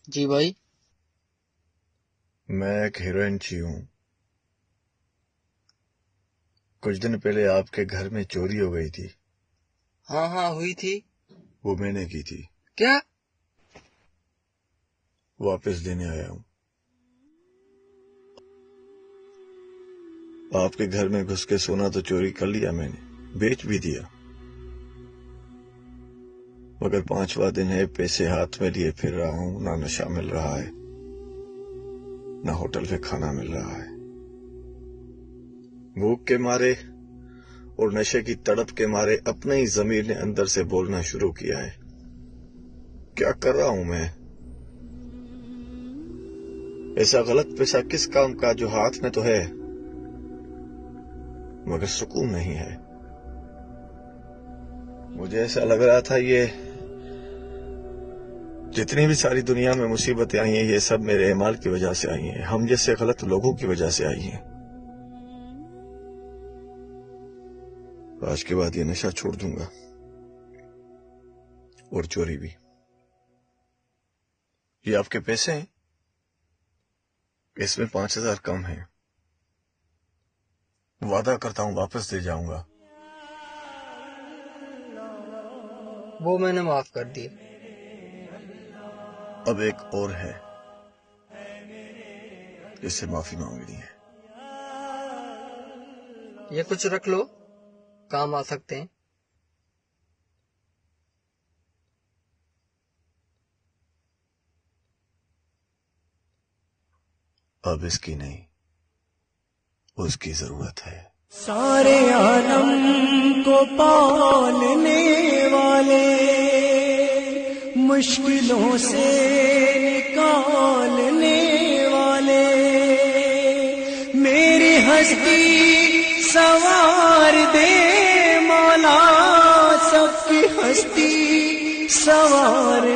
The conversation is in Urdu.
جی بھائی. میں ایک ہیروئن چی ہوں. کچھ دن پہلے آپ کے گھر میں چوری ہو گئی تھی. ہاں ہوئی تھی. وہ میں نے کی تھی. کیا؟ واپس دینے آیا ہوں. آپ کے گھر میں گھس کے سونا تو چوری کر لیا میں نے، بیچ بھی دیا، مگر 5واں دن ہے، پیسے ہاتھ میں لیے پھر رہا ہوں. نہ نشہ مل رہا ہے، نہ ہوٹل پہ کھانا مل رہا ہے. بھوک کے مارے اور نشے کی تڑپ کے مارے اپنے ہی ضمیر نے اندر سے بولنا شروع کیا ہے. کیا کر رہا ہوں میں؟ ایسا غلط پیسہ کس کام کا جو ہاتھ میں تو ہے مگر سکون نہیں ہے. مجھے ایسا لگ رہا تھا یہ جتنی بھی ساری دنیا میں مصیبتیں آئی ہیں یہ سب میرے اعمال کی وجہ سے آئی ہیں، ہم جیسے غلط لوگوں کی وجہ سے آئی ہیں. آج کے بعد یہ نشہ چھوڑ دوں گا اور چوری بھی. یہ آپ کے پیسے ہیں، اس میں 5000 کم ہیں. وعدہ کرتا ہوں واپس دے جاؤں گا. وہ میں نے معاف کر دی. اب ایک اور ہے جس سے معافی مانگنی ہے. یہ کچھ رکھ لو، کام آ سکتے ہیں. اب اس کی نہیں، اس کی ضرورت ہے. سارے عالم کو پالنے والے، مشکلوں سے نکالنے والے، میری ہستی سوار دے مولا، سب کی ہستی سوار